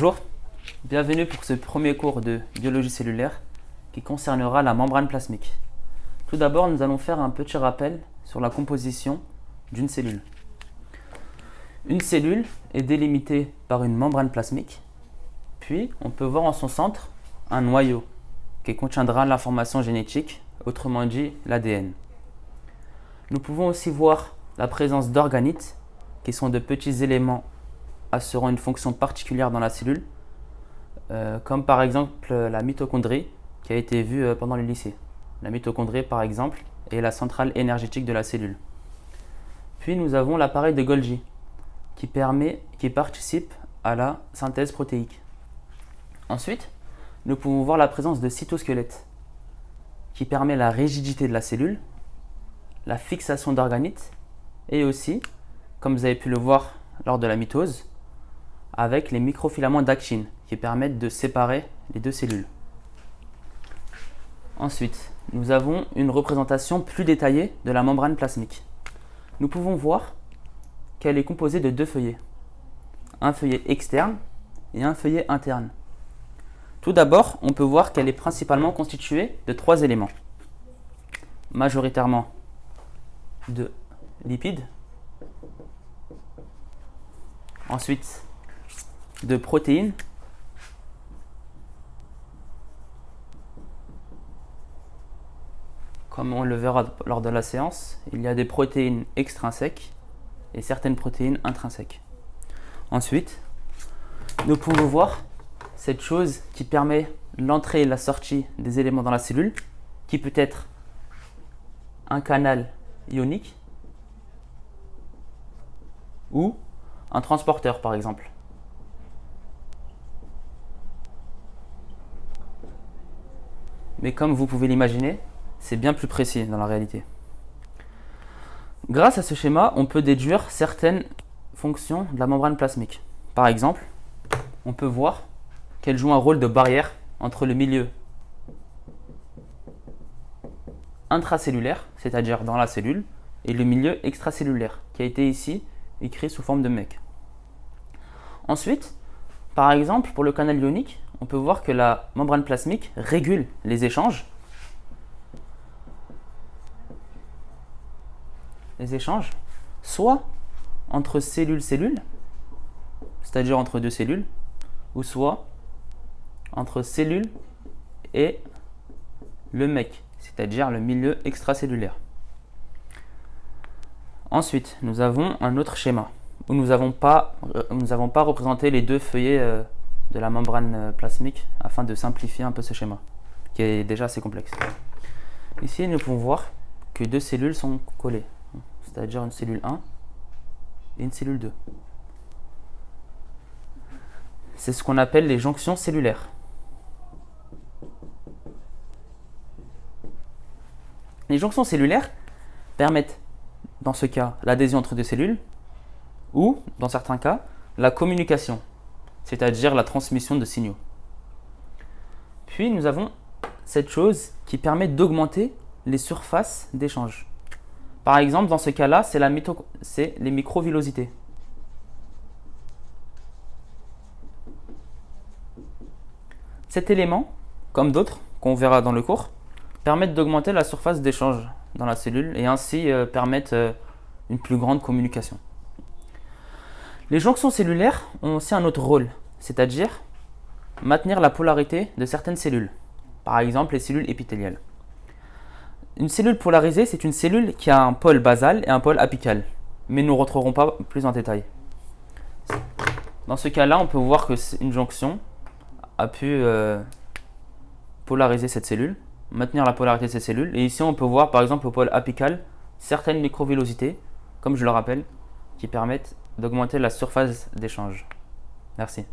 Bonjour, bienvenue pour ce premier cours de biologie cellulaire qui concernera la membrane plasmique. Tout d'abord, nous allons faire un petit rappel sur la composition d'une cellule. Une cellule est délimitée par une membrane plasmique, puis on peut voir en son centre un noyau qui contiendra l'information génétique, autrement dit l'ADN. Nous pouvons aussi voir la présence d'organites qui sont de petits éléments assurant une fonction particulière dans la cellule, comme par exemple la mitochondrie qui a été vue pendant le lycée. La mitochondrie par exemple est la centrale énergétique de la cellule. Puis nous avons l'appareil de Golgi qui participe à la synthèse protéique. Ensuite, nous pouvons voir la présence de cytosquelettes qui permet la rigidité de la cellule, la fixation d'organites et aussi, comme vous avez pu le voir lors de la mitose, avec les microfilaments d'actine qui permettent de séparer les deux cellules. Ensuite, nous avons une représentation plus détaillée de la membrane plasmique. Nous pouvons voir qu'elle est composée de deux feuillets, un feuillet externe et un feuillet interne. Tout d'abord, on peut voir qu'elle est principalement constituée de trois éléments, majoritairement de lipides, ensuite de protéines, comme on le verra lors de la séance, il y a des protéines extrinsèques et certaines protéines intrinsèques. Ensuite, nous pouvons voir cette chose qui permet l'entrée et la sortie des éléments dans la cellule, qui peut être un canal ionique ou un transporteur par exemple. Mais comme vous pouvez l'imaginer, c'est bien plus précis dans la réalité. Grâce à ce schéma, on peut déduire certaines fonctions de la membrane plasmique. Par exemple, on peut voir qu'elle joue un rôle de barrière entre le milieu intracellulaire, c'est-à-dire dans la cellule, et le milieu extracellulaire, qui a été ici écrit sous forme de mec. Ensuite, par exemple, pour le canal ionique, on peut voir que la membrane plasmique régule les échanges soit entre cellule-cellule, c'est-à-dire entre deux cellules, ou soit entre cellules et le mec, c'est-à-dire le milieu extracellulaire. Ensuite, nous avons un autre schéma où nous n'avons pas représenté les deux feuillets de la membrane plasmique afin de simplifier un peu ce schéma, qui est déjà assez complexe. Ici, nous pouvons voir que deux cellules sont collées, c'est-à-dire une cellule 1 et une cellule 2. C'est ce qu'on appelle les jonctions cellulaires. Les jonctions cellulaires permettent, dans ce cas, l'adhésion entre deux cellules ou, dans certains cas, la communication, c'est-à-dire la transmission de signaux. Puis nous avons cette chose qui permet d'augmenter les surfaces d'échange. Par exemple, dans ce cas-là, c'est les microvillosités. Cet élément, comme d'autres qu'on verra dans le cours, permettent d'augmenter la surface d'échange dans la cellule et ainsi permettent une plus grande communication. Les jonctions cellulaires ont aussi un autre rôle, c'est-à-dire maintenir la polarité de certaines cellules, par exemple les cellules épithéliales. Une cellule polarisée, c'est une cellule qui a un pôle basal et un pôle apical, mais nous ne rentrerons pas plus en détail. Dans ce cas-là, on peut voir qu'une jonction a pu polariser cette cellule, maintenir la polarité de cette cellule, et ici on peut voir par exemple au pôle apical certaines microvillosités, comme je le rappelle, qui permettent d'augmenter la surface d'échange. Merci.